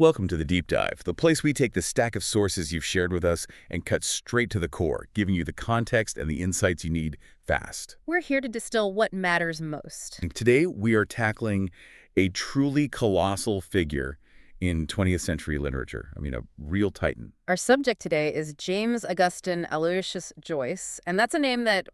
Welcome to the Deep Dive, the place we take the stack of sources you've shared with us and cut straight to the core, giving you the context and the insights you need fast. We're here to distill what matters most. And today, we are tackling a truly colossal figure in 20th century literature. I mean, a real titan. Our subject today is James Augustin Aloysius Joyce, and that's a name that,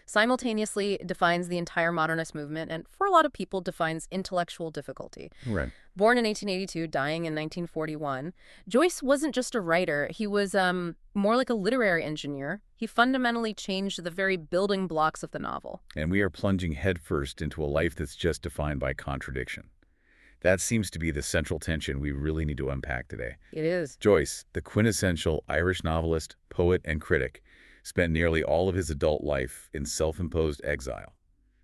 simultaneously defines the entire modernist movement and, for a lot of people, defines intellectual difficulty. Right. Born in 1882, dying in 1941, Joyce wasn't just a writer. He was more like a literary engineer. He fundamentally changed the very building blocks of the novel. And we are plunging headfirst into a life that's just defined by contradiction. That seems to be the central tension we really need to unpack today. It is. Joyce, the quintessential Irish novelist, poet, and critic, spent nearly all of his adult life in self-imposed exile.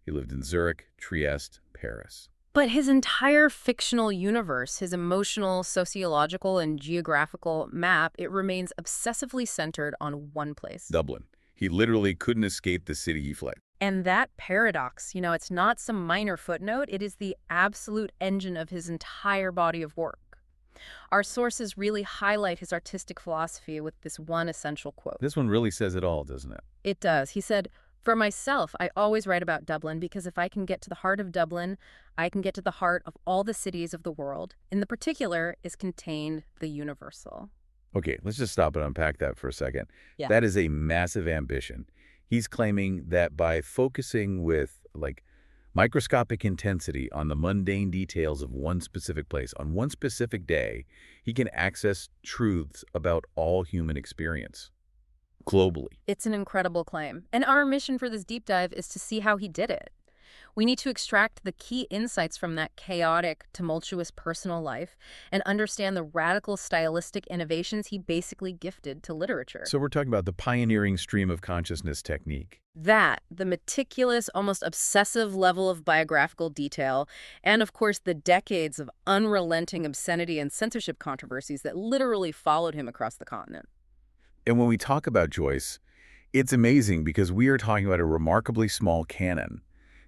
He lived in Zurich, Trieste, Paris. But his entire fictional universe, his emotional, sociological, and geographical map, it remains obsessively centered on one place. Dublin. He literally couldn't escape the city he fled. And that paradox, it's not some minor footnote, it is the absolute engine of his entire body of work. Our sources really highlight his artistic philosophy with this one essential quote. This one really says it all, doesn't it? It does. He said, "For myself, I always write about Dublin because if I can get to the heart of Dublin, I can get to the heart of all the cities of the world. In the particular is contained the universal." Okay, let's just stop and unpack that for a second. Yeah. That is a massive ambition. He's claiming that by focusing with, microscopic intensity on the mundane details of one specific place, on one specific day, he can access truths about all human experience globally. It's an incredible claim. And our mission for this deep dive is to see how he did it. We need to extract the key insights from that chaotic, tumultuous personal life and understand the radical stylistic innovations he basically gifted to literature. So we're talking about the pioneering stream of consciousness technique. The meticulous, almost obsessive level of biographical detail, and of course the decades of unrelenting obscenity and censorship controversies that literally followed him across the continent. And when we talk about Joyce, it's amazing because we are talking about a remarkably small canon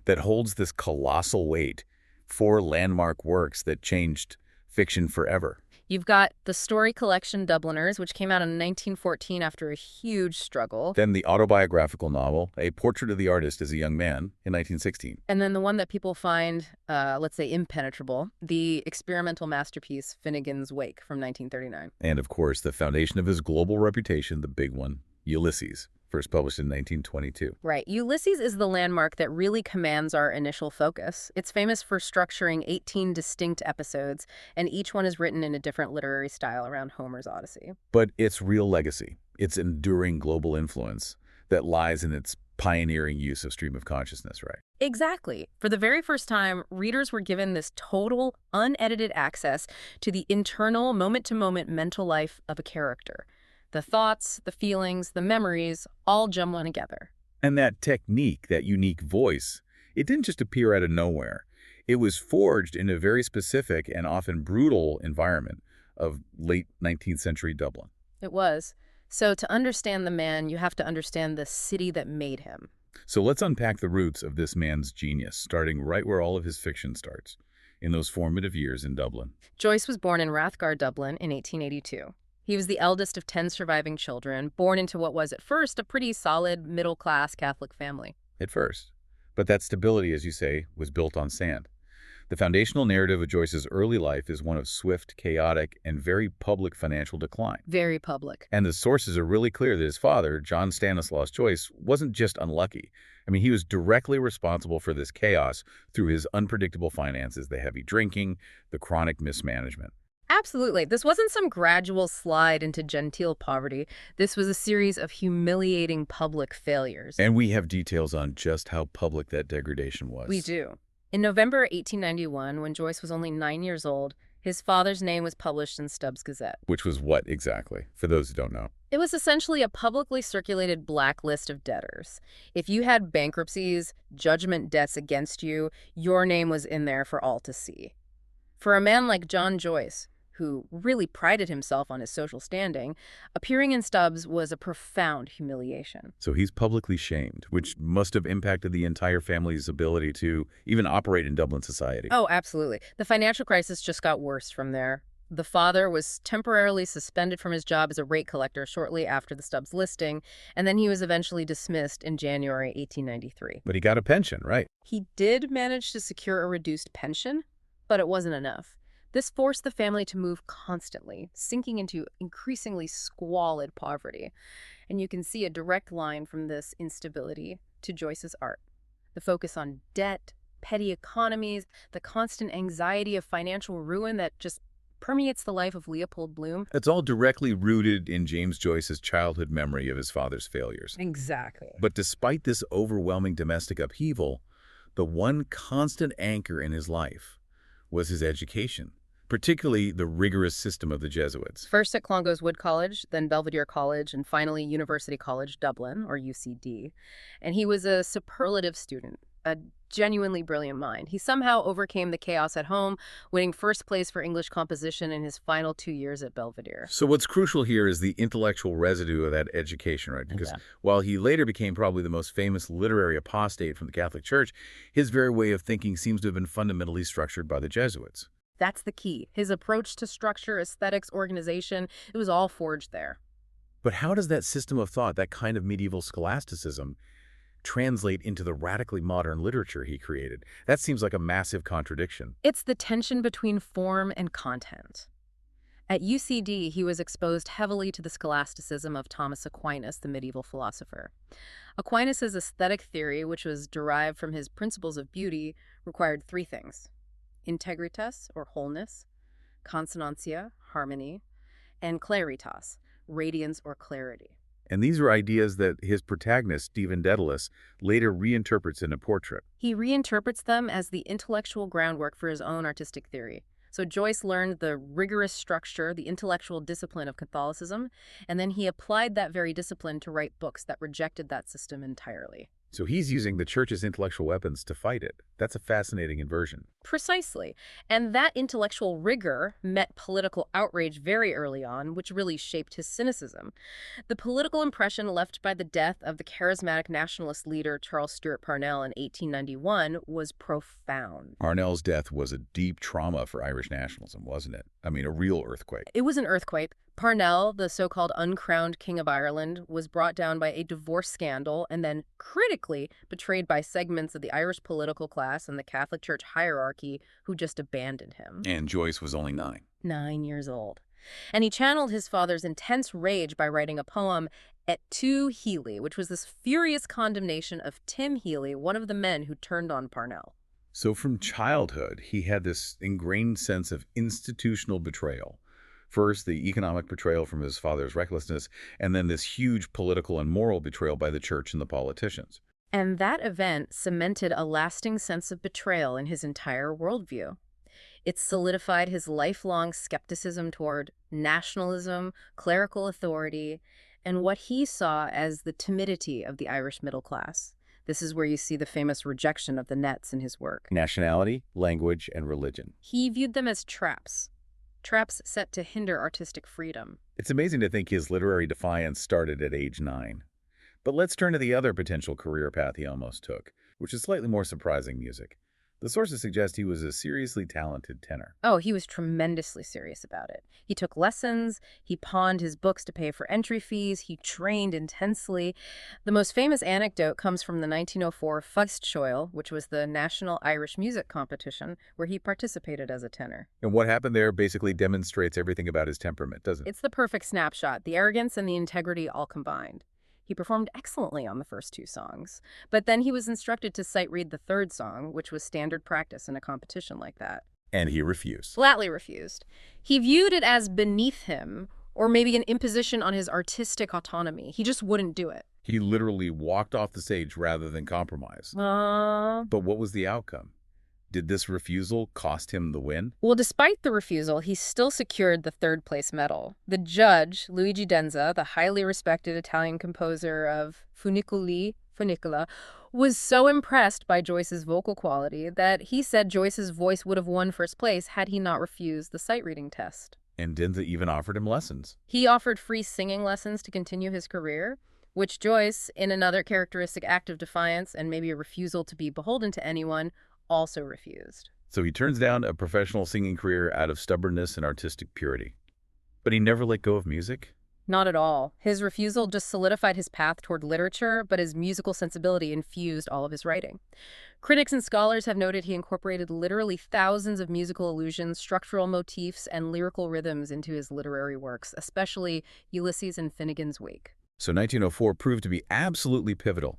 that holds this colossal weight, 4 landmark works that changed fiction forever. You've got the story collection Dubliners, which came out in 1914 after a huge struggle. Then the autobiographical novel, A Portrait of the Artist as a Young Man, in 1916. And then the one that people find, let's say, impenetrable, the experimental masterpiece Finnegans Wake from 1939. And of course, the foundation of his global reputation, the big one, Ulysses, first published in 1922. Right. Ulysses is the landmark that really commands our initial focus. It's famous for structuring 18 distinct episodes, and each one is written in a different literary style around Homer's Odyssey. But its real legacy, its enduring global influence, that lies in its pioneering use of stream of consciousness, right? Exactly. For the very first time, readers were given this total, unedited access to the internal, moment-to-moment mental life of a character. The thoughts, the feelings, the memories, all jumbled together. And that technique, that unique voice, it didn't just appear out of nowhere. It was forged in a very specific and often brutal environment of late 19th century Dublin. It was. So to understand the man, you have to understand the city that made him. So let's unpack the roots of this man's genius, starting right where all of his fiction starts, in those formative years in Dublin. Joyce was born in Rathgar, Dublin in 1882. He was the eldest of 10 surviving children, born into what was at first a pretty solid middle-class Catholic family. At first. But that stability, as you say, was built on sand. The foundational narrative of Joyce's early life is one of swift, chaotic, and very public financial decline. Very public. And the sources are really clear that his father, John Stanislaus Joyce, wasn't just unlucky. I mean, he was directly responsible for this chaos through his unpredictable finances, the heavy drinking, the chronic mismanagement. Absolutely. This wasn't some gradual slide into genteel poverty. This was a series of humiliating public failures. And we have details on just how public that degradation was. We do. In November 1891, when Joyce was only 9 years old, his father's name was published in Stubbs Gazette. Which was what exactly, for those who don't know? It was essentially a publicly circulated blacklist of debtors. If you had bankruptcies, judgment debts against you, your name was in there for all to see. For a man like John Joyce, who really prided himself on his social standing, appearing in Stubbs was a profound humiliation. So he's publicly shamed, which must have impacted the entire family's ability to even operate in Dublin society. Oh, absolutely. The financial crisis just got worse from there. The father was temporarily suspended from his job as a rate collector shortly after the stub's listing, and then he was eventually dismissed in January 1893. But he got a pension, right? He did manage to secure a reduced pension, but it wasn't enough. This forced the family to move constantly, sinking into increasingly squalid poverty. And you can see a direct line from this instability to Joyce's art. The focus on debt, petty economies, the constant anxiety of financial ruin that just permeates the life of Leopold Bloom. It's all directly rooted in James Joyce's childhood memory of his father's failures. Exactly. But despite this overwhelming domestic upheaval, the one constant anchor in his life was his education, particularly the rigorous system of the Jesuits. First at Clongowes Wood College, then Belvedere College, and finally University College Dublin, or UCD. And he was a superlative student, a genuinely brilliant mind. He somehow overcame the chaos at home, winning first place for English composition in his final 2 years at Belvedere. So what's crucial here is the intellectual residue of that education, right? Because while he later became probably the most famous literary apostate from the Catholic Church, his very way of thinking seems to have been fundamentally structured by the Jesuits. That's the key. His approach to structure, aesthetics, organization, it was all forged there. But how does that system of thought, that kind of medieval scholasticism, translate into the radically modern literature he created? That seems like a massive contradiction. It's the tension between form and content. At UCD, he was exposed heavily to the scholasticism of Thomas Aquinas, the medieval philosopher. Aquinas' aesthetic theory, which was derived from his principles of beauty, required three things: integritas, or wholeness; consonantia, harmony; and claritas, radiance or clarity. And these are ideas that his protagonist, Stephen Dedalus, later reinterprets in a portrait. He reinterprets them as the intellectual groundwork for his own artistic theory. So Joyce learned the rigorous structure, the intellectual discipline of Catholicism, and then he applied that very discipline to write books that rejected that system entirely. So he's using the church's intellectual weapons to fight it. That's a fascinating inversion. Precisely. And that intellectual rigor met political outrage very early on, which really shaped his cynicism. The political impression left by the death of the charismatic nationalist leader Charles Stewart Parnell in 1891 was profound. Parnell's death was a deep trauma for Irish nationalism, wasn't it? I mean, a real earthquake. It was an earthquake. Parnell, the so-called uncrowned King of Ireland, was brought down by a divorce scandal and then critically betrayed by segments of the Irish political class and the Catholic Church hierarchy who just abandoned him. And Joyce was only 9. 9 years old. And he channeled his father's intense rage by writing a poem, Et tu, Healy, which was this furious condemnation of Tim Healy, one of the men who turned on Parnell. So from childhood, he had this ingrained sense of institutional betrayal. First, the economic betrayal from his father's recklessness, and then this huge political and moral betrayal by the church and the politicians. And that event cemented a lasting sense of betrayal in his entire worldview. It solidified his lifelong skepticism toward nationalism, clerical authority, and what he saw as the timidity of the Irish middle class. This is where you see the famous rejection of the nets in his work. Nationality, language, and religion. He viewed them as traps set to hinder artistic freedom. It's amazing to think his literary defiance started at age 9. But let's turn to the other potential career path he almost took, which is slightly more surprising: music. The sources suggest he was a seriously talented tenor. Oh, he was tremendously serious about it. He took lessons, he pawned his books to pay for entry fees, he trained intensely. The most famous anecdote comes from the 1904 Fustchoil, which was the National Irish Music Competition, where he participated as a tenor. And what happened there basically demonstrates everything about his temperament, doesn't it? It's the perfect snapshot, the arrogance and the integrity all combined. He performed excellently on the first 2 songs, but then he was instructed to sight read the 3rd song, which was standard practice in a competition like that. And he refused. Flatly refused. He viewed it as beneath him, or maybe an imposition on his artistic autonomy. He just wouldn't do it. He literally walked off the stage rather than compromise. But what was the outcome? Did this refusal cost him the win? Well, despite the refusal, he still secured the 3rd place medal. The judge, Luigi Denza, the highly respected Italian composer of Funicola, was so impressed by Joyce's vocal quality that he said Joyce's voice would have won first place had he not refused the sight reading test. And Denza even offered him lessons. He offered free singing lessons to continue his career, which Joyce, in another characteristic act of defiance and maybe a refusal to be beholden to anyone, also refused. So he turns down a professional singing career out of stubbornness and artistic purity. But he never let go of music? Not at all. His refusal just solidified his path toward literature, but his musical sensibility infused all of his writing. Critics and scholars have noted he incorporated literally thousands of musical allusions, structural motifs, and lyrical rhythms into his literary works, especially Ulysses and Finnegans Wake. So 1904 proved to be absolutely pivotal.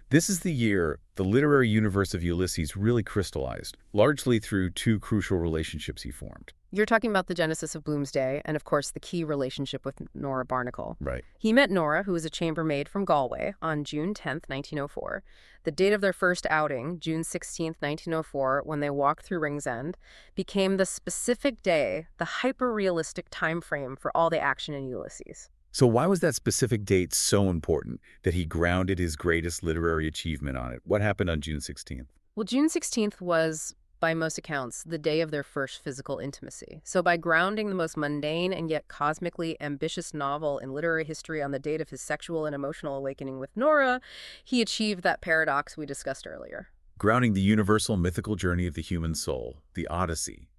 This is the year the literary universe of Ulysses really crystallized, largely through two crucial relationships he formed. You're talking about the genesis of Bloomsday and, of course, the key relationship with Nora Barnacle. Right. He met Nora, who was a chambermaid from Galway, on June 10, 1904. The date of their first outing, June 16, 1904, when they walked through Ringsend, became the specific day, the hyper-realistic time frame for all the action in Ulysses. So why was that specific date so important that he grounded his greatest literary achievement on it? What happened on June 16th? Well, June 16th was, by most accounts, the day of their first physical intimacy. So by grounding the most mundane and yet cosmically ambitious novel in literary history on the date of his sexual and emotional awakening with Nora, he achieved that paradox we discussed earlier. Grounding the universal mythical journey of the human soul, the Odyssey,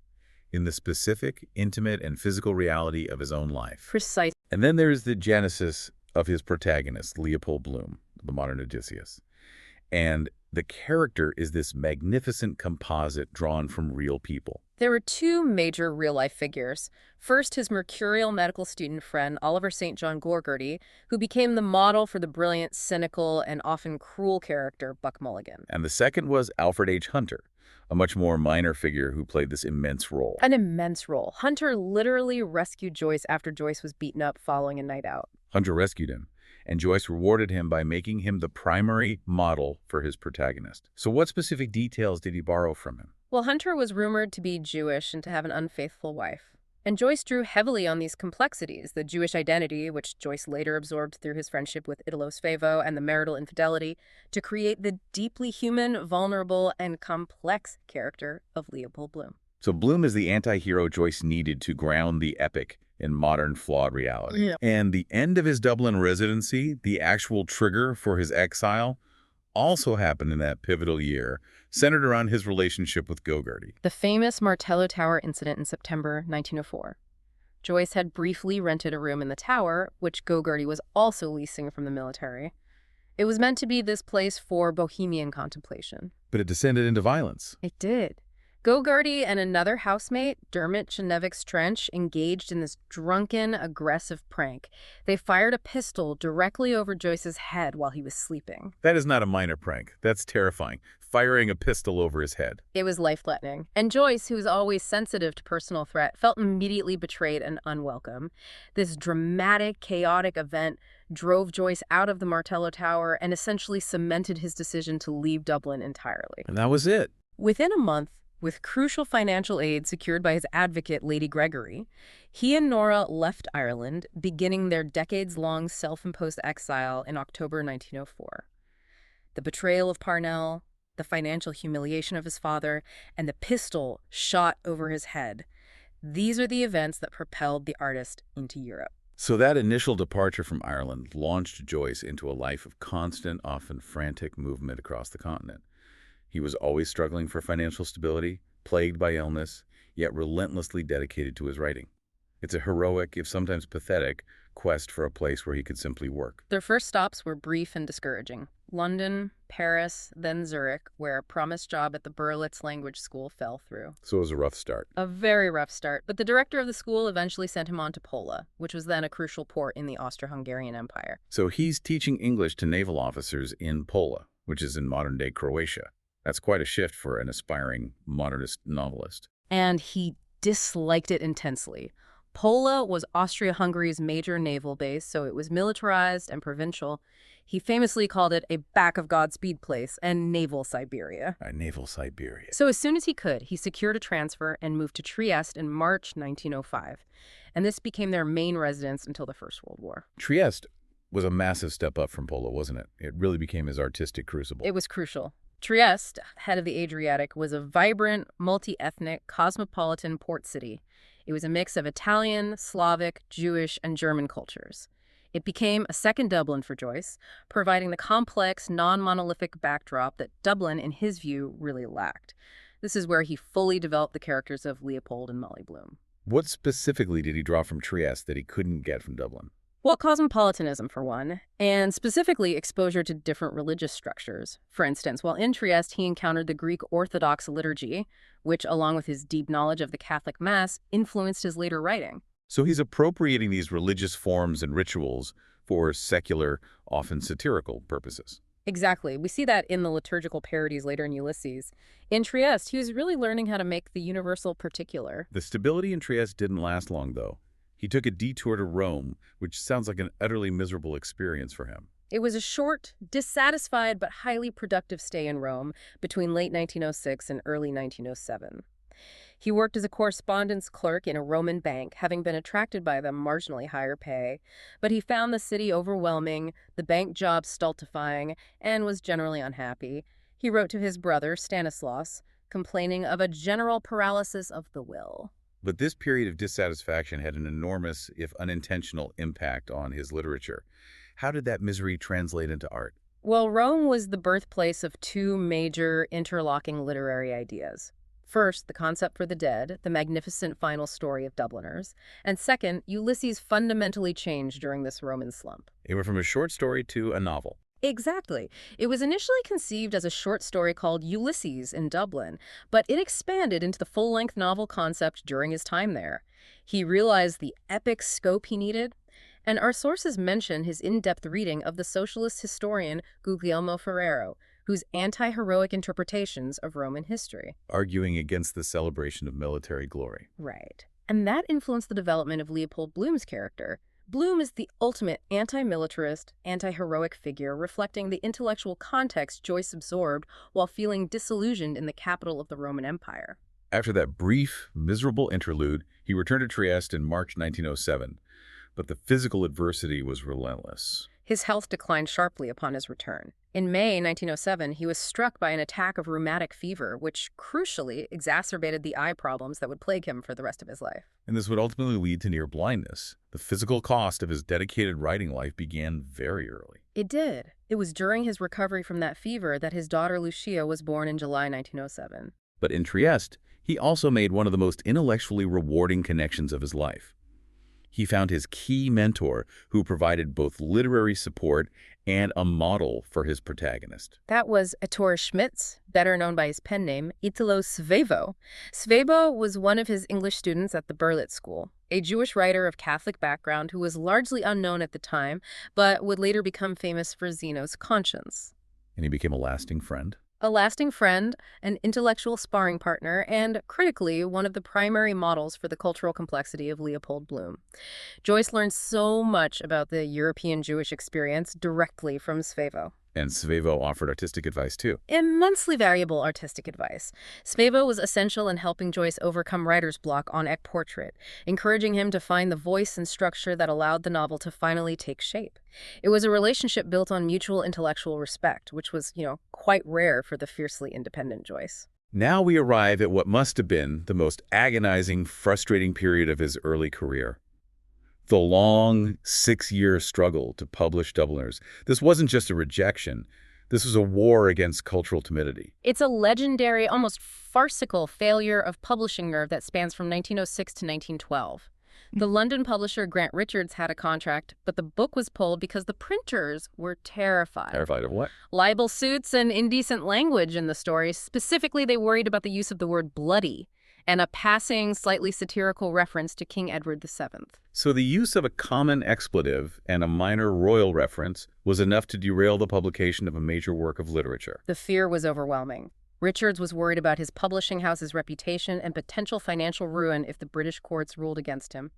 in the specific, intimate, and physical reality of his own life. Precise. And then there's the genesis of his protagonist, Leopold Bloom, the modern Odysseus. And the character is this magnificent composite drawn from real people. There were two major real-life figures. First, his mercurial medical student friend, Oliver St. John Gourgerty, who became the model for the brilliant, cynical, and often cruel character Buck Mulligan. And the second was Alfred H. Hunter, a much more minor figure who played this immense role. An immense role. Hunter literally rescued Joyce after Joyce was beaten up following a night out. Hunter rescued him, and Joyce rewarded him by making him the primary model for his protagonist. So what specific details did he borrow from him? Well, Hunter was rumored to be Jewish and to have an unfaithful wife. And Joyce drew heavily on these complexities, the Jewish identity, which Joyce later absorbed through his friendship with Idolos Favo, and the marital infidelity, to create the deeply human, vulnerable, and complex character of Leopold Bloom. So Bloom is the anti-hero Joyce needed to ground the epic in modern flawed reality. Yeah. And the end of his Dublin residency, the actual trigger for his exile, also happened in that pivotal year, centered around his relationship with Gogarty. The famous Martello Tower incident in September 1904. Joyce had briefly rented a room in the tower, which Gogarty was also leasing from the military. It was meant to be this place for bohemian contemplation. But it descended into violence. It did. Gogarty and another housemate, Dermot Chenevix Trench, engaged in this drunken, aggressive prank. They fired a pistol directly over Joyce's head while he was sleeping. That is not a minor prank. That's terrifying. Firing a pistol over his head. It was life-threatening. And Joyce, who was always sensitive to personal threat, felt immediately betrayed and unwelcome. This dramatic, chaotic event drove Joyce out of the Martello Tower and essentially cemented his decision to leave Dublin entirely. And that was it. Within a month, with crucial financial aid secured by his advocate, Lady Gregory, he and Nora left Ireland, beginning their decades-long self-imposed exile in October 1904. The betrayal of Parnell, the financial humiliation of his father, and the pistol shot over his head. These are the events that propelled the artist into Europe. So that initial departure from Ireland launched Joyce into a life of constant, often frantic movement across the continent. He was always struggling for financial stability, plagued by illness, yet relentlessly dedicated to his writing. It's a heroic, if sometimes pathetic, quest for a place where he could simply work. Their first stops were brief and discouraging. London, Paris, then Zurich, where a promised job at the Berlitz language school fell through. So it was a rough start. A very rough start, but the director of the school eventually sent him on to Pola, which was then a crucial port in the Austro-Hungarian Empire. So he's teaching English to naval officers in Pola, which is in modern-day Croatia. That's quite a shift for an aspiring modernist novelist. And he disliked it intensely. Pola was Austria-Hungary's major naval base, so it was militarized and provincial. He famously called it a back-of-Godspeed place and naval Siberia. Naval Siberia. So as soon as he could, he secured a transfer and moved to Trieste in March 1905. And this became their main residence until the First World War. Trieste was a massive step up from Pola, wasn't it? It really became his artistic crucible. It was crucial. Trieste, head of the Adriatic, was a vibrant, multi-ethnic, cosmopolitan port city. It was a mix of Italian, Slavic, Jewish, and German cultures. It became a second Dublin for Joyce, providing the complex, non-monolithic backdrop that Dublin, in his view, really lacked. This is where he fully developed the characters of Leopold and Molly Bloom. What specifically did he draw from Trieste that he couldn't get from Dublin? Well, cosmopolitanism, for one, and specifically exposure to different religious structures. For instance, while in Trieste, he encountered the Greek Orthodox liturgy, which, along with his deep knowledge of the Catholic Mass, influenced his later writing. So he's appropriating these religious forms and rituals for secular, often satirical purposes. Exactly. We see that in the liturgical parodies later in Ulysses. In Trieste, he was really learning how to make the universal particular. The stability in Trieste didn't last long, though. He took a detour to Rome, which sounds like an utterly miserable experience for him. It was a short, dissatisfied, but highly productive stay in Rome between late 1906 and early 1907. He worked as a correspondence clerk in a Roman bank, having been attracted by the marginally higher pay, but he found the city overwhelming, the bank job stultifying, and was generally unhappy. He wrote to his brother, Stanislaus, complaining of a general paralysis of the will. But this period of dissatisfaction had an enormous, if unintentional, impact on his literature. How did that misery translate into art? Well, Rome was the birthplace of two major interlocking literary ideas. First, the concept for the dead, the magnificent final story of Dubliners. And second, Ulysses fundamentally changed during this Roman slump. It went from a short story to a novel. Exactly. It was initially conceived as a short story called Ulysses in Dublin, but it expanded into the full-length novel concept during his time there. He realized the epic scope he needed, and our sources mention his in-depth reading of the socialist historian Guglielmo Ferrero, whose anti-heroic interpretations of Roman history. Arguing against the celebration of military glory. Right. And that influenced the development of Leopold Bloom's character. Bloom is the ultimate anti-militarist, anti-heroic figure reflecting the intellectual context Joyce absorbed while feeling disillusioned in the capital of the Roman Empire. After that brief, miserable interlude, he returned to Trieste in March 1907, but the physical adversity was relentless. His health declined sharply upon his return. In May 1907, he was struck by an attack of rheumatic fever, which crucially exacerbated the eye problems that would plague him for the rest of his life. And this would ultimately lead to near blindness. The physical cost of his dedicated writing life began very early. It did. It was during his recovery from that fever that his daughter Lucia was born in July 1907. But in Trieste, he also made one of the most intellectually rewarding connections of his life. He found his key mentor who provided both literary support and a model for his protagonist. That was Ettore Schmitz, better known by his pen name, Italo Svevo. Svevo was one of his English students at the Berlitz School, a Jewish writer of Catholic background who was largely unknown at the time, but would later become famous for Zeno's Conscience. And he became a lasting friend. A lasting friend, an intellectual sparring partner, and, critically, one of the primary models for the cultural complexity of Leopold Bloom. Joyce learned so much about the European Jewish experience directly from Svevo. And Svevo offered artistic advice, too. Immensely valuable artistic advice. Svevo was essential in helping Joyce overcome writer's block on Ek Portrait, encouraging him to find the voice and structure that allowed the novel to finally take shape. It was a relationship built on mutual intellectual respect, which was, quite rare for the fiercely independent Joyce. Now we arrive at what must have been the most agonizing, frustrating period of his early career. The long 6-year struggle to publish Dubliners. This wasn't just a rejection. This was a war against cultural timidity. It's a legendary, almost farcical failure of publishing nerve that spans from 1906 to 1912. The London publisher Grant Richards had a contract, but the book was pulled because the printers were terrified. Terrified of what? Libel suits and indecent language in the story. Specifically, they worried about the use of the word bloody and a passing, slightly satirical reference to King Edward VII. So the use of a common expletive and a minor royal reference was enough to derail the publication of a major work of literature. The fear was overwhelming. Richards was worried about his publishing house's reputation and potential financial ruin if the British courts ruled against him.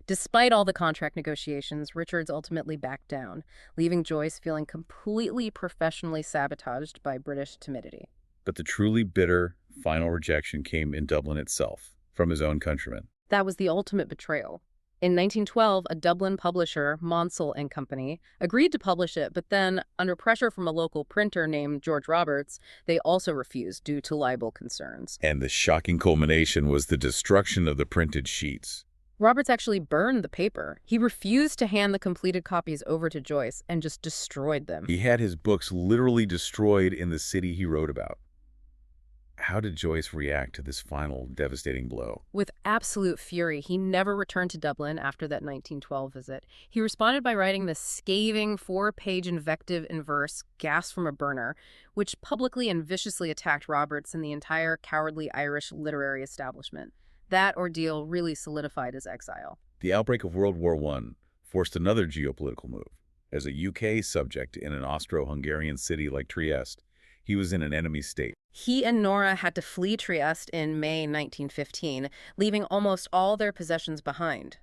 Despite all the contract negotiations, Richards ultimately backed down, leaving Joyce feeling completely professionally sabotaged by British timidity. But the truly bitter final rejection came in Dublin itself, from his own countrymen. That was the ultimate betrayal. In 1912, a Dublin publisher, Monsell and Company, agreed to publish it, but then, under pressure from a local printer named George Roberts, they also refused due to libel concerns. And the shocking culmination was the destruction of the printed sheets. Roberts actually burned the paper. He refused to hand the completed copies over to Joyce and just destroyed them. He had his books literally destroyed in the city he wrote about. How did Joyce react to this final devastating blow? With absolute fury, he never returned to Dublin after that 1912 visit. He responded by writing the scathing four-page invective in verse, Gas from a Burner, which publicly and viciously attacked Roberts and the entire cowardly Irish literary establishment. That ordeal really solidified his exile. The outbreak of World War I forced another geopolitical move. As a UK subject in an Austro-Hungarian city like Trieste, he was in an enemy state. He and Nora had to flee Trieste in May 1915, leaving almost all their possessions behind.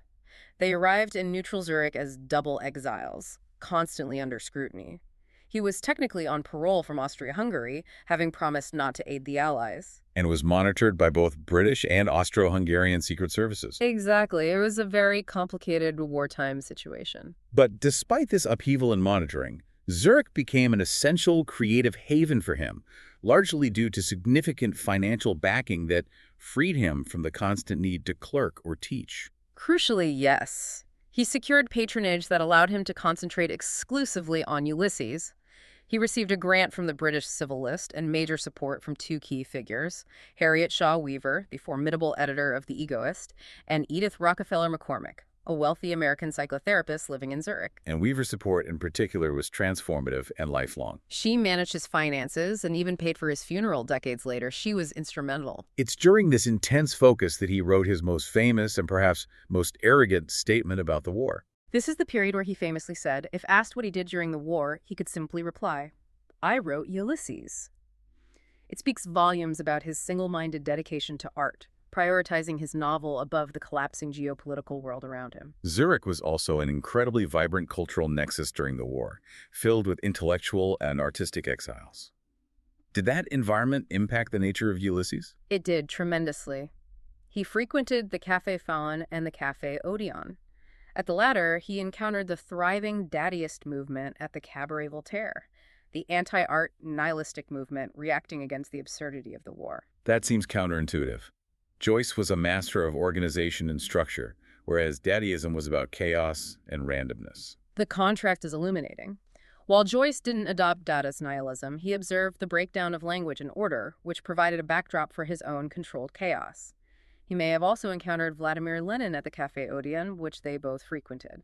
They arrived in neutral Zurich as double exiles, constantly under scrutiny. He was technically on parole from Austria-Hungary, having promised not to aid the Allies. And was monitored by both British and Austro-Hungarian secret services. Exactly. It was a very complicated wartime situation. But despite this upheaval in monitoring, Zurich became an essential creative haven for him, largely due to significant financial backing that freed him from the constant need to clerk or teach. Crucially, yes. He secured patronage that allowed him to concentrate exclusively on Ulysses. He received a grant from the British Civil List and major support from two key figures, Harriet Shaw Weaver, the formidable editor of The Egoist, and Edith Rockefeller McCormick, a wealthy American psychotherapist living in Zurich. And Weaver's support in particular was transformative and lifelong. She managed his finances and even paid for his funeral decades later. She was instrumental. It's during this intense focus that he wrote his most famous and perhaps most arrogant statement about the war. This is the period where he famously said, if asked what he did during the war, he could simply reply, I wrote Ulysses. It speaks volumes about his single-minded dedication to art, prioritizing his novel above the collapsing geopolitical world around him. Zurich was also an incredibly vibrant cultural nexus during the war, filled with intellectual and artistic exiles. Did that environment impact the nature of Ulysses? It did, tremendously. He frequented the Café Faun and the Café Odeon. At the latter, he encountered the thriving Dadaist movement at the Cabaret Voltaire, the anti-art nihilistic movement reacting against the absurdity of the war. That seems counterintuitive. Joyce was a master of organization and structure, whereas Dadaism was about chaos and randomness. The contrast is illuminating. While Joyce didn't adopt Dada's nihilism, he observed the breakdown of language and order, which provided a backdrop for his own controlled chaos. He may have also encountered Vladimir Lenin at the Café Odeon, which they both frequented.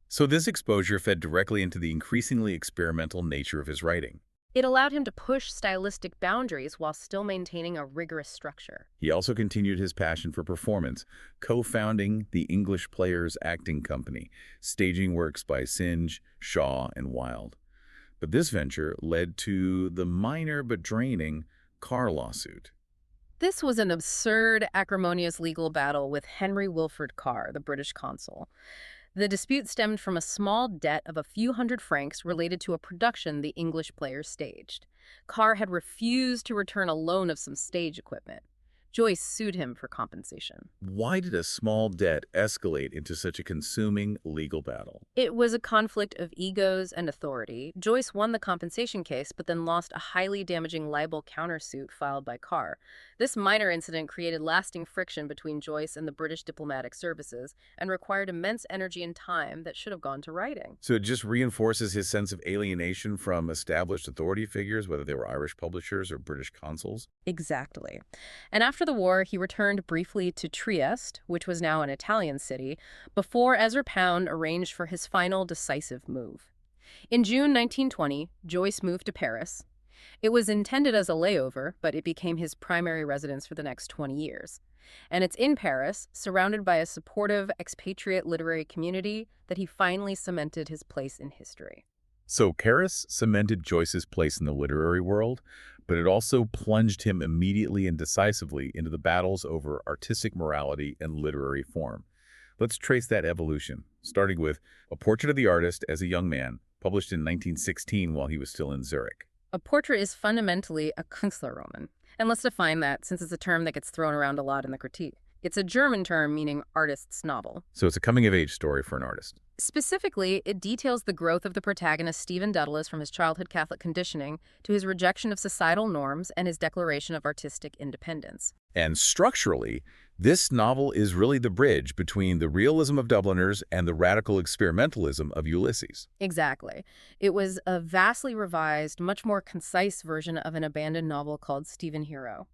So this exposure fed directly into the increasingly experimental nature of his writing. It allowed him to push stylistic boundaries while still maintaining a rigorous structure. He also continued his passion for performance, co-founding the English Players Acting Company, staging works by Synge, Shaw, and Wilde. But this venture led to the minor but draining Carr lawsuit. This was an absurd, acrimonious legal battle with Henry Wilfred Carr, the British consul. The dispute stemmed from a small debt of a few hundred francs related to a production the English players staged. Carr had refused to return a loan of some stage equipment. Joyce sued him for compensation. Why did a small debt escalate into such a consuming legal battle? It was a conflict of egos and authority. Joyce won the compensation case, but then lost a highly damaging libel countersuit filed by Carr. This minor incident created lasting friction between Joyce and the British diplomatic services and required immense energy and time that should have gone to writing. So it just reinforces his sense of alienation from established authority figures, whether they were Irish publishers or British consuls? Exactly. And after the war, he returned briefly to Trieste, which was now an Italian city, before Ezra Pound arranged for his final decisive move. In June 1920, Joyce moved to Paris. It was intended as a layover, but it became his primary residence for the next 20 years. And it's in Paris, surrounded by a supportive expatriate literary community, that he finally cemented his place in history. So Paris cemented Joyce's place in the literary world, but it also plunged him immediately and decisively into the battles over artistic morality and literary form. Let's trace that evolution, starting with A Portrait of the Artist as a Young Man, published in 1916 while he was still in Zurich. A portrait is fundamentally a Künstlerroman. And let's define that, since it's a term that gets thrown around a lot in the critique. It's a German term meaning artist's novel. So it's a coming-of-age story for an artist. Specifically, it details the growth of the protagonist Stephen Dedalus from his childhood Catholic conditioning to his rejection of societal norms and his declaration of artistic independence. And structurally, this novel is really the bridge between the realism of Dubliners and the radical experimentalism of Ulysses. Exactly. It was a vastly revised, much more concise version of an abandoned novel called Stephen Hero.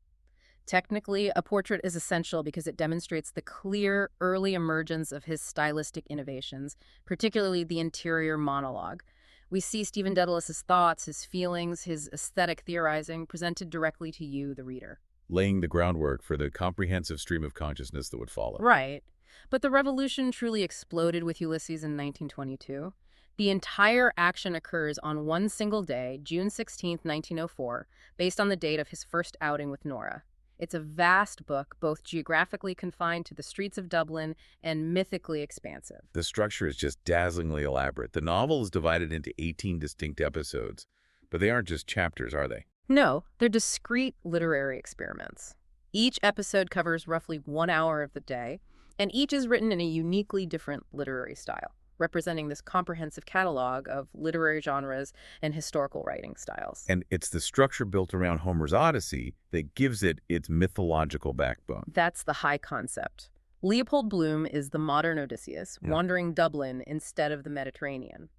Technically, a portrait is essential because it demonstrates the clear, early emergence of his stylistic innovations, particularly the interior monologue. We see Stephen Dedalus' thoughts, his feelings, his aesthetic theorizing presented directly to you, the reader. Laying the groundwork for the comprehensive stream of consciousness that would follow. Right. But the revolution truly exploded with Ulysses in 1922. The entire action occurs on one single day, June 16th, 1904, based on the date of his first outing with Nora. It's a vast book, both geographically confined to the streets of Dublin and mythically expansive. The structure is just dazzlingly elaborate. The novel is divided into 18 distinct episodes, but they aren't just chapters, are they? No, they're discrete literary experiments. Each episode covers roughly 1 hour of the day, and each is written in a uniquely different literary style, representing this comprehensive catalog of literary genres and historical writing styles. And it's the structure built around Homer's Odyssey that gives it its mythological backbone. That's the high concept. Leopold Bloom is the modern Odysseus, wandering Dublin instead of the Mediterranean.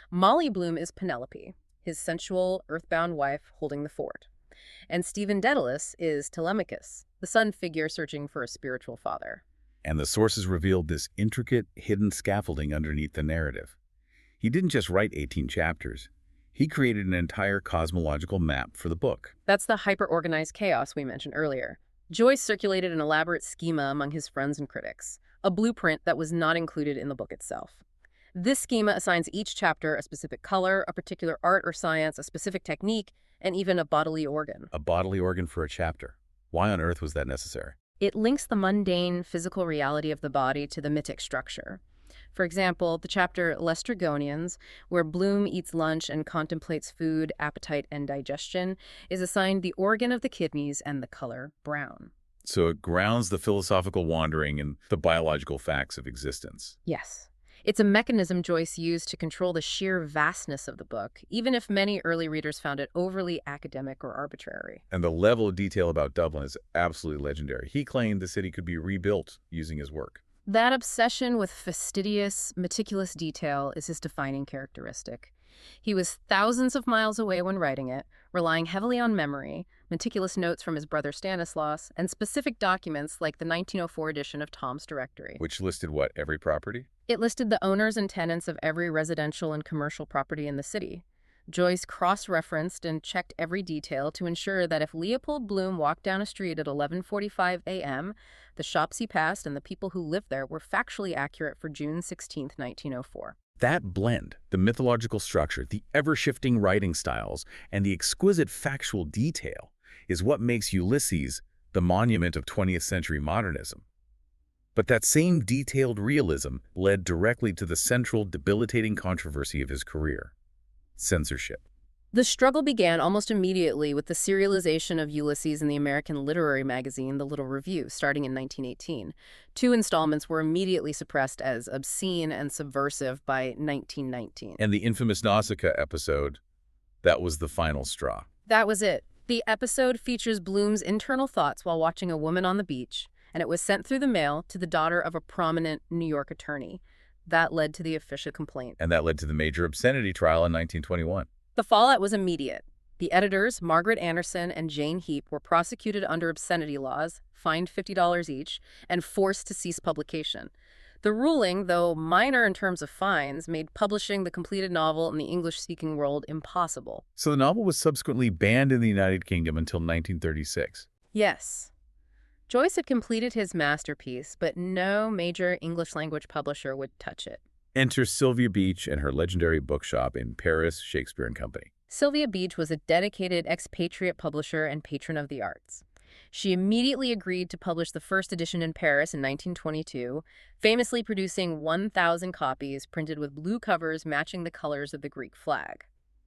Molly Bloom is Penelope, his sensual, earthbound wife holding the fort. And Stephen Dedalus is Telemachus, the sun figure searching for a spiritual father. And the sources revealed this intricate, hidden scaffolding underneath the narrative. He didn't just write 18 chapters. He created an entire cosmological map for the book. That's the hyper-organized chaos we mentioned earlier. Joyce circulated an elaborate schema among his friends and critics, a blueprint that was not included in the book itself. This schema assigns each chapter a specific color, a particular art or science, a specific technique, and even a bodily organ. A bodily organ for a chapter. Why on earth was that necessary? It links the mundane, physical reality of the body to the mythic structure. For example, the chapter Lestrygonians, where Bloom eats lunch and contemplates food, appetite, and digestion, is assigned the organ of the kidneys and the color brown. So it grounds the philosophical wandering in the biological facts of existence. Yes. It's a mechanism Joyce used to control the sheer vastness of the book, even if many early readers found it overly academic or arbitrary. And the level of detail about Dublin is absolutely legendary. He claimed the city could be rebuilt using his work. That obsession with fastidious, meticulous detail is his defining characteristic. He was thousands of miles away when writing it, relying heavily on memory, meticulous notes from his brother Stanislaus, and specific documents like the 1904 edition of Tom's Directory. Which listed what, every property? It listed the owners and tenants of every residential and commercial property in the city. Joyce cross-referenced and checked every detail to ensure that if Leopold Bloom walked down a street at 11:45 a.m., the shops he passed and the people who lived there were factually accurate for June 16, 1904. That blend, the mythological structure, the ever-shifting writing styles, and the exquisite factual detail, is what makes Ulysses the monument of 20th century modernism. But that same detailed realism led directly to the central debilitating controversy of his career: censorship. The struggle began almost immediately with the serialization of Ulysses in the American literary magazine The Little Review, starting in 1918. 2 installments were immediately suppressed as obscene and subversive by 1919. And the infamous Nausicaa episode, that was the final straw. That was it. The episode features Bloom's internal thoughts while watching a woman on the beach, and it was sent through the mail to the daughter of a prominent New York attorney. That led to the official complaint. And that led to the major obscenity trial in 1921. The fallout was immediate. The editors, Margaret Anderson and Jane Heap, were prosecuted under obscenity laws, fined $50 each, and forced to cease publication. The ruling, though minor in terms of fines, made publishing the completed novel in the English-speaking world impossible. So the novel was subsequently banned in the United Kingdom until 1936. Yes. Joyce had completed his masterpiece, but no major English-language publisher would touch it. Enter Sylvia Beach and her legendary bookshop in Paris, Shakespeare and Company. Sylvia Beach was a dedicated expatriate publisher and patron of the arts. She immediately agreed to publish the first edition in Paris in 1922, famously producing 1,000 copies printed with blue covers matching the colors of the Greek flag.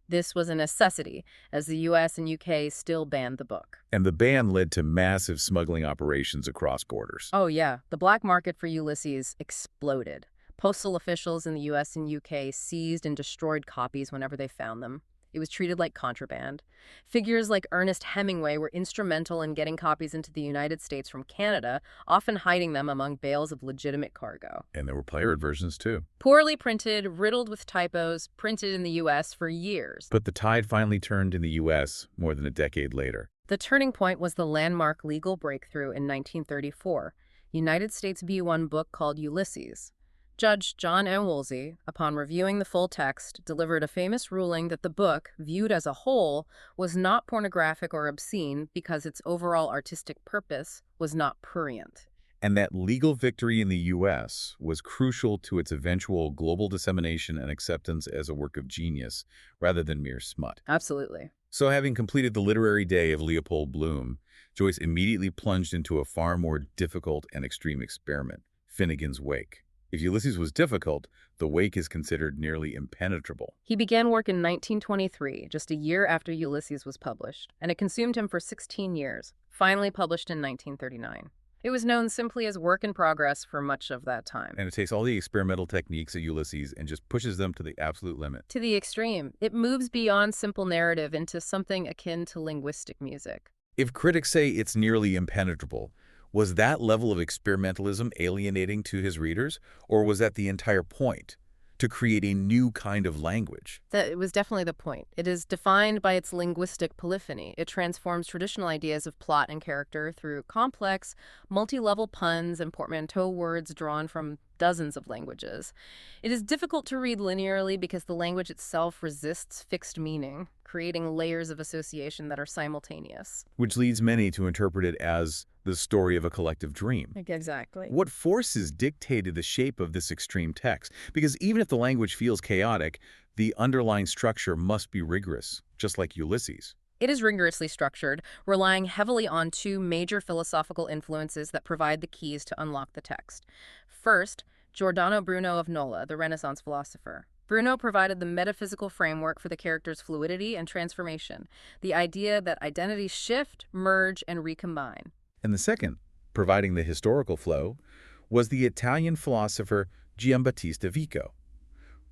This was a necessity, as the U.S. and U.K. still banned the book. And the ban led to massive smuggling operations across borders. Oh yeah, the black market for Ulysses exploded. Postal officials in the U.S. and U.K. seized and destroyed copies whenever they found them. It was treated like contraband. Figures like Ernest Hemingway were instrumental in getting copies into the United States from Canada, often hiding them among bales of legitimate cargo. And there were pirate versions too. Poorly printed, riddled with typos, printed in the U.S. for years. But the tide finally turned in the U.S. more than a decade later. The turning point was the landmark legal breakthrough in 1934, United States v. 1 book called Ulysses. Judge John M. Woolsey, upon reviewing the full text, delivered a famous ruling that the book, viewed as a whole, was not pornographic or obscene because its overall artistic purpose was not prurient. And that legal victory in the U.S. was crucial to its eventual global dissemination and acceptance as a work of genius, rather than mere smut. Absolutely. So having completed the literary day of Leopold Bloom, Joyce immediately plunged into a far more difficult and extreme experiment, Finnegans Wake. If Ulysses was difficult, the Wake is considered nearly impenetrable. He began work in 1923, just a year after Ulysses was published, and it consumed him for 16 years, finally published in 1939. It was known simply as work in progress for much of that time. And it takes all the experimental techniques of Ulysses and just pushes them to the absolute limit. To the extreme. It moves beyond simple narrative into something akin to linguistic music. If critics say it's nearly impenetrable, was that level of experimentalism alienating to his readers, or was that the entire point? To create a new kind of language. That was definitely the point. It is defined by its linguistic polyphony. It transforms traditional ideas of plot and character through complex, multi-level puns and portmanteau words drawn from dozens of languages. It is difficult to read linearly because the language itself resists fixed meaning, creating layers of association that are simultaneous. Which leads many to interpret it as the story of a collective dream. Exactly. What forces dictated the shape of this extreme text? Because even if the language feels chaotic, the underlying structure must be rigorous, just like Ulysses. It is rigorously structured, relying heavily on two major philosophical influences that provide the keys to unlock the text. First, Giordano Bruno of Nola, the Renaissance philosopher. Bruno provided the metaphysical framework for the character's fluidity and transformation, the idea that identities shift, merge, and recombine. And the second, providing the historical flow, was the Italian philosopher Giambattista Vico.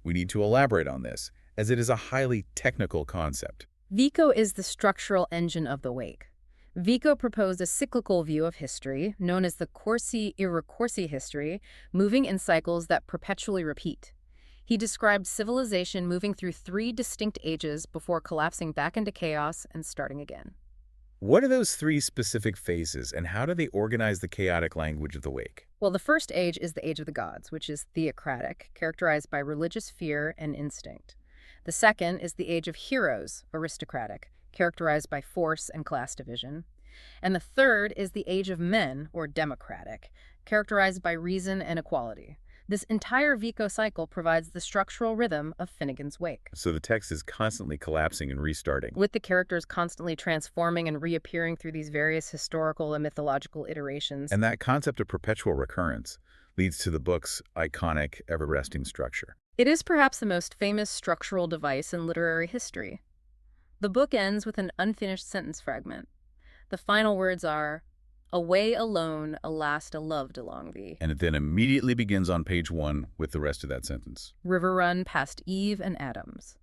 We need to elaborate on this, as it is a highly technical concept. Vico is the structural engine of the Wake. Vico proposed a cyclical view of history, known as the corsi-e-ricorsi history, moving in cycles that perpetually repeat. He described civilization moving through three distinct ages before collapsing back into chaos and starting again. What are those three specific phases, and how do they organize the chaotic language of the Wake? Well, the first age is the age of the gods, which is theocratic, characterized by religious fear and instinct. The second is the age of heroes, aristocratic, characterized by force and class division. And the third is the age of men, or democratic, characterized by reason and equality. This entire Vico cycle provides the structural rhythm of Finnegans Wake. So the text is constantly collapsing and restarting. With the characters constantly transforming and reappearing through these various historical and mythological iterations. And that concept of perpetual recurrence leads to the book's iconic, ever-resting structure. It is perhaps the most famous structural device in literary history. The book ends with an unfinished sentence fragment. The final words are, "Away alone, alas, a loved along thee." And it then immediately begins on page 1 with the rest of that sentence. River run past Eve and Adams.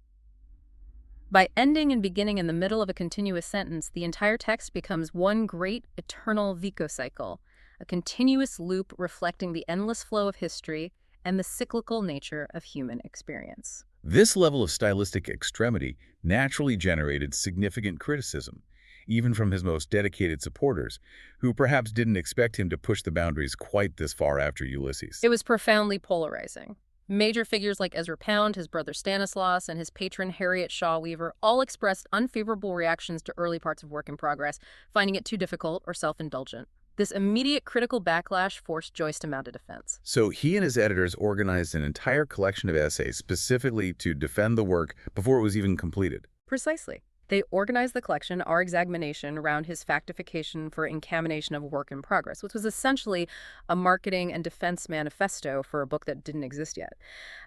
By ending and beginning in the middle of a continuous sentence, the entire text becomes one great, eternal Vico cycle, a continuous loop reflecting the endless flow of history and the cyclical nature of human experience. This level of stylistic extremity naturally generated significant criticism, even from his most dedicated supporters, who perhaps didn't expect him to push the boundaries quite this far after Ulysses. It was profoundly polarizing. Major figures like Ezra Pound, his brother Stanislaus, and his patron Harriet Shaw Weaver all expressed unfavorable reactions to early parts of Work in Progress, finding it too difficult or self-indulgent. This immediate critical backlash forced Joyce to mount a defense. So he and his editors organized an entire collection of essays specifically to defend the work before it was even completed. Precisely. They organized the collection, Our Examination, around his factification for incamination of Work in Progress, which was essentially a marketing and defense manifesto for a book that didn't exist yet.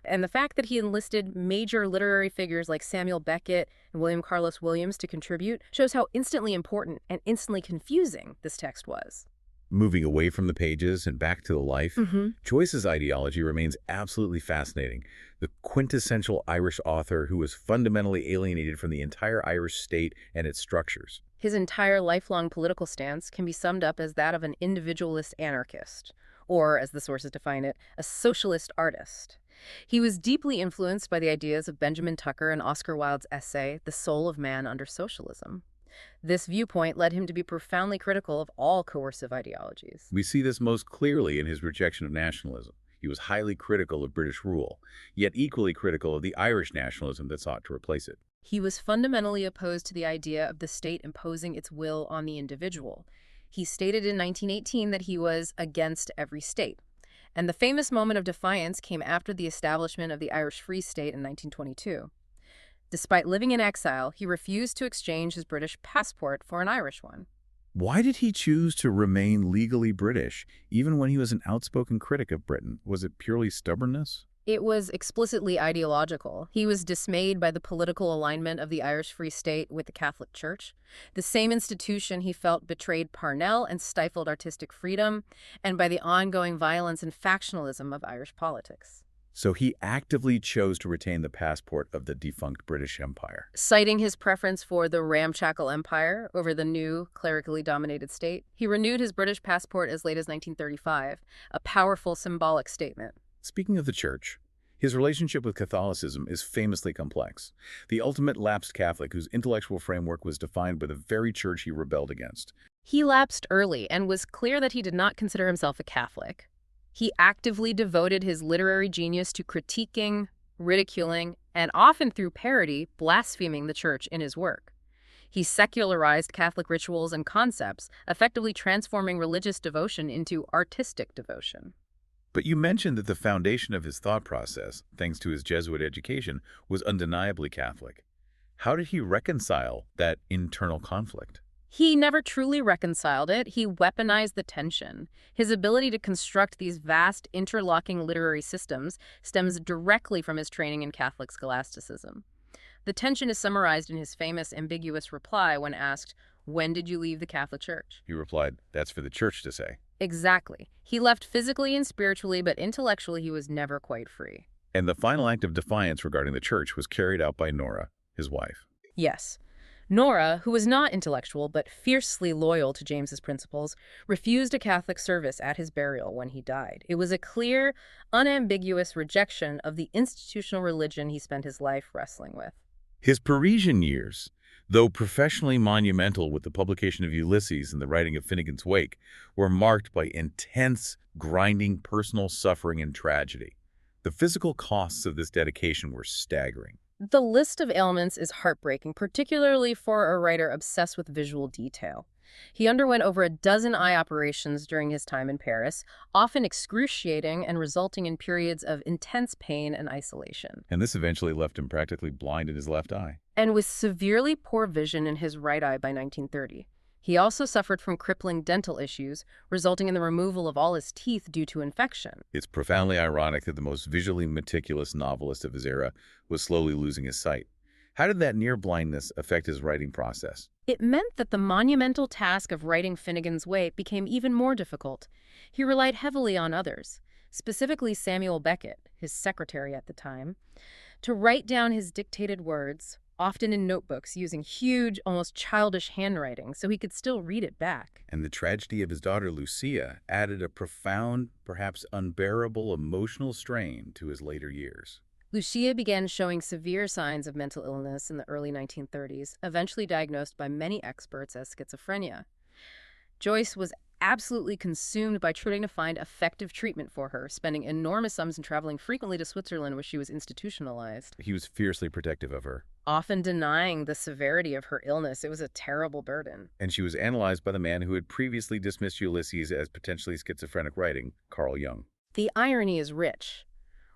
And the fact that he enlisted major literary figures like Samuel Beckett and William Carlos Williams to contribute shows how instantly important and instantly confusing this text was. Moving away from the pages and back to the life, Joyce's ideology remains absolutely fascinating. The quintessential Irish author who was fundamentally alienated from the entire Irish state and its structures. His entire lifelong political stance can be summed up as that of an individualist anarchist, or, as the sources define it, a socialist artist. He was deeply influenced by the ideas of Benjamin Tucker and Oscar Wilde's essay, The Soul of Man Under Socialism. This viewpoint led him to be profoundly critical of all coercive ideologies. We see this most clearly in his rejection of nationalism. He was highly critical of British rule, yet equally critical of the Irish nationalism that sought to replace it. He was fundamentally opposed to the idea of the state imposing its will on the individual. He stated in 1918 that he was against every state. And the famous moment of defiance came after the establishment of the Irish Free State in 1922. Despite living in exile, he refused to exchange his British passport for an Irish one. Why did he choose to remain legally British, even when he was an outspoken critic of Britain? Was it purely stubbornness? It was explicitly ideological. He was dismayed by the political alignment of the Irish Free State with the Catholic Church, the same institution he felt betrayed Parnell and stifled artistic freedom, and by the ongoing violence and factionalism of Irish politics. So he actively chose to retain the passport of the defunct British Empire. Citing his preference for the ramshackle empire over the new, clerically dominated state, he renewed his British passport as late as 1935, a powerful symbolic statement. Speaking of the Church, his relationship with Catholicism is famously complex. The ultimate lapsed Catholic whose intellectual framework was defined by the very church he rebelled against. He lapsed early and was clear that he did not consider himself a Catholic. He actively devoted his literary genius to critiquing, ridiculing, and often through parody, blaspheming the church in his work. He secularized Catholic rituals and concepts, effectively transforming religious devotion into artistic devotion. But you mentioned that the foundation of his thought process, thanks to his Jesuit education, was undeniably Catholic. How did he reconcile that internal conflict? He never truly reconciled it. He weaponized the tension. His ability to construct these vast, interlocking literary systems stems directly from his training in Catholic scholasticism. The tension is summarized in his famous ambiguous reply when asked, "When did you leave the Catholic Church?" He replied, "That's for the church to say." Exactly. He left physically and spiritually, but intellectually he was never quite free. And the final act of defiance regarding the church was carried out by Nora, his wife. Yes. Nora, who was not intellectual but fiercely loyal to James's principles, refused a Catholic service at his burial when he died. It was a clear, unambiguous rejection of the institutional religion he spent his life wrestling with. His Parisian years, though professionally monumental with the publication of Ulysses and the writing of Finnegans Wake, were marked by intense, grinding personal suffering and tragedy. The physical costs of this dedication were staggering. The list of ailments is heartbreaking, particularly for a writer obsessed with visual detail. He underwent over a dozen eye operations during his time in Paris, often excruciating and resulting in periods of intense pain and isolation. And this eventually left him practically blind in his left eye. And with severely poor vision in his right eye by 1930. He also suffered from crippling dental issues, resulting in the removal of all his teeth due to infection. It's profoundly ironic that the most visually meticulous novelist of his era was slowly losing his sight. How did that near blindness affect his writing process? It meant that the monumental task of writing Finnegans Wake became even more difficult. He relied heavily on others, specifically Samuel Beckett, his secretary at the time, to write down his dictated words, often in notebooks using huge, almost childish handwriting, so he could still read it back. And the tragedy of his daughter Lucia added a profound, perhaps unbearable emotional strain to his later years. Lucia began showing severe signs of mental illness in the early 1930s, eventually diagnosed by many experts as schizophrenia. Joyce was absolutely consumed by trying to find effective treatment for her, spending enormous sums and traveling frequently to Switzerland where she was institutionalized. He was fiercely protective of her. Often denying the severity of her illness. It was a terrible burden. And she was analyzed by the man who had previously dismissed Ulysses as potentially schizophrenic writing, Carl Jung. The irony is rich.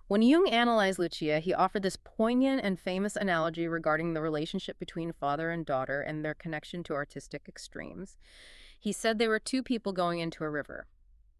When Jung analyzed Lucia, he offered this poignant and famous analogy regarding the relationship between father and daughter and their connection to artistic extremes. He said they were two people going into a river.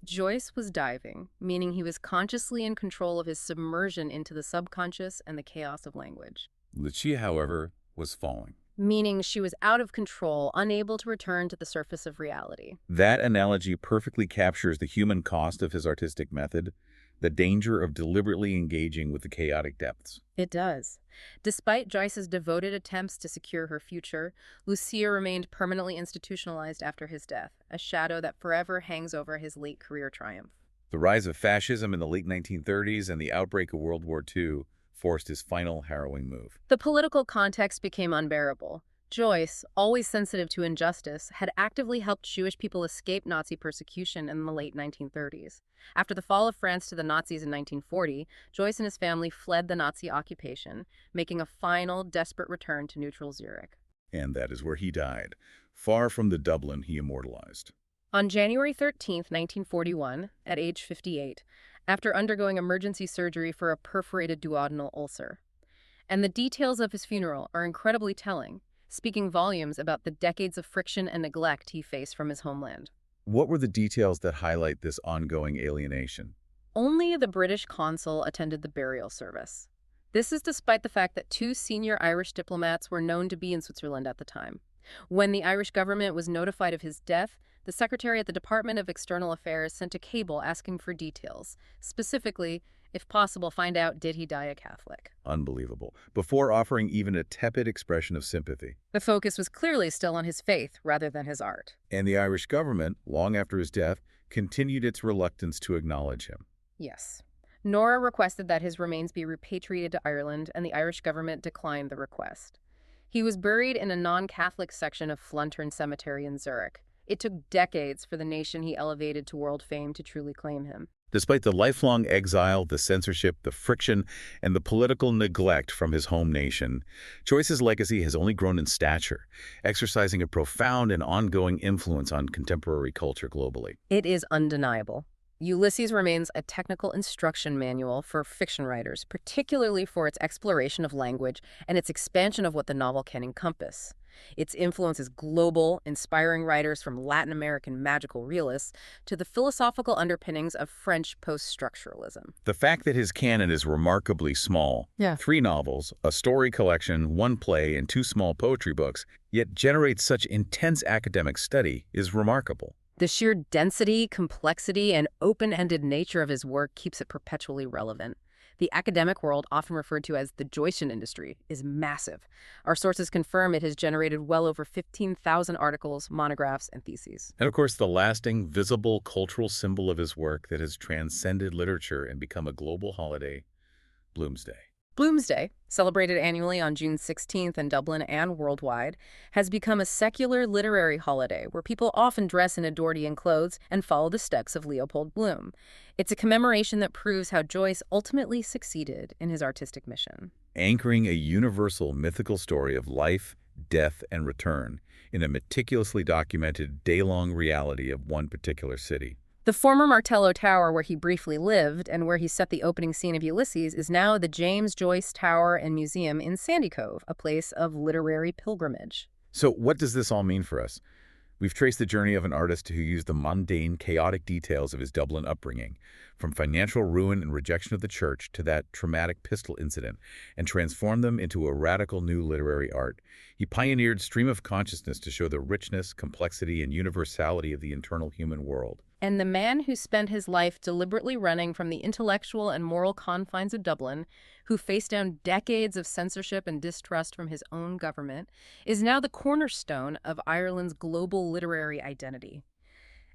Joyce was diving, meaning he was consciously in control of his submersion into the subconscious and the chaos of language. Lucia, however, was falling. Meaning she was out of control, unable to return to the surface of reality. That analogy perfectly captures the human cost of his artistic method, the danger of deliberately engaging with the chaotic depths. It does. Despite Joyce's devoted attempts to secure her future, Lucia remained permanently institutionalized after his death, a shadow that forever hangs over his late career triumph. The rise of fascism in the late 1930s and the outbreak of World War II forced his final harrowing move. The political context became unbearable. Joyce, always sensitive to injustice, had actively helped Jewish people escape Nazi persecution in the late 1930s. After the fall of France to the Nazis in 1940, Joyce and his family fled the Nazi occupation, making a final, desperate return to neutral Zurich. And that is where he died, far from the Dublin he immortalized. On January 13, 1941, at age 58, after undergoing emergency surgery for a perforated duodenal ulcer. And the details of his funeral are incredibly telling, speaking volumes about the decades of friction and neglect he faced from his homeland. What were the details that highlight this ongoing alienation? Only the British consul attended the burial service. This is despite the fact that two senior Irish diplomats were known to be in Switzerland at the time. When the Irish government was notified of his death, the secretary at the Department of External Affairs sent a cable asking for details. Specifically, if possible, find out, did he die a Catholic? Unbelievable. Before offering even a tepid expression of sympathy. The focus was clearly still on his faith rather than his art. And the Irish government, long after his death, continued its reluctance to acknowledge him. Yes. Nora requested that his remains be repatriated to Ireland, and the Irish government declined the request. He was buried in a non-Catholic section of Fluntern Cemetery in Zurich. It took decades for the nation he elevated to world fame to truly claim him. Despite the lifelong exile, the censorship, the friction, and the political neglect from his home nation, Joyce's legacy has only grown in stature, exercising a profound and ongoing influence on contemporary culture globally. It is undeniable. Ulysses remains a technical instruction manual for fiction writers, particularly for its exploration of language and its expansion of what the novel can encompass. Its influence is global, inspiring writers from Latin American magical realists to the philosophical underpinnings of French post-structuralism. The fact that his canon is remarkably small, 3 novels, a story collection, 1 play, and 2 small poetry books, yet generates such intense academic study is remarkable. The sheer density, complexity, and open-ended nature of his work keeps it perpetually relevant. The academic world, often referred to as the Joycean industry, is massive. Our sources confirm it has generated well over 15,000 articles, monographs, and theses. And of course, the lasting, visible cultural symbol of his work that has transcended literature and become a global holiday, Bloomsday. Bloomsday, celebrated annually on June 16th in Dublin and worldwide, has become a secular literary holiday where people often dress in Edwardian clothes and follow the steps of Leopold Bloom. It's a commemoration that proves how Joyce ultimately succeeded in his artistic mission. Anchoring a universal mythical story of life, death, and return in a meticulously documented day-long reality of one particular city. The former Martello Tower where he briefly lived and where he set the opening scene of Ulysses is now the James Joyce Tower and Museum in Sandy Cove, a place of literary pilgrimage. So what does this all mean for us? We've traced the journey of an artist who used the mundane, chaotic details of his Dublin upbringing, from financial ruin and rejection of the church to that traumatic pistol incident, and transformed them into a radical new literary art. He pioneered stream of consciousness to show the richness, complexity, and universality of the internal human world. And the man who spent his life deliberately running from the intellectual and moral confines of Dublin, who faced down decades of censorship and distrust from his own government, is now the cornerstone of Ireland's global literary identity.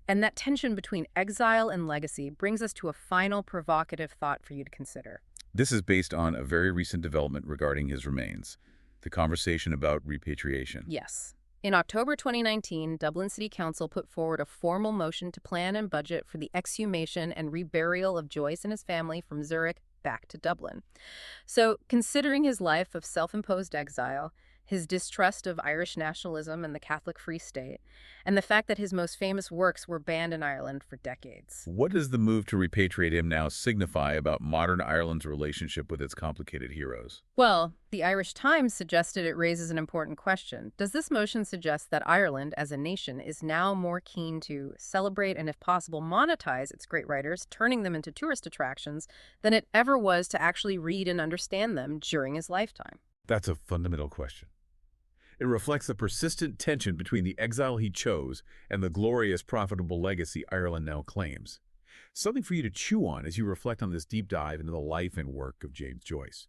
And that tension between exile and legacy brings us to a final provocative thought for you to consider. This is based on a very recent development regarding his remains, the conversation about repatriation. Yes. In October 2019, Dublin City Council put forward a formal motion to plan and budget for the exhumation and reburial of Joyce and his family from Zurich back to Dublin. So, considering his life of self-imposed exile, his distrust of Irish nationalism and the Catholic Free State, and the fact that his most famous works were banned in Ireland for decades. What does the move to repatriate him now signify about modern Ireland's relationship with its complicated heroes? Well, the Irish Times suggested it raises an important question. Does this motion suggest that Ireland, as a nation, is now more keen to celebrate and, if possible, monetize its great writers, turning them into tourist attractions, than it ever was to actually read and understand them during his lifetime? That's a fundamental question. It reflects the persistent tension between the exile he chose and the glorious, profitable legacy Ireland now claims. Something for you to chew on as you reflect on this deep dive into the life and work of James Joyce.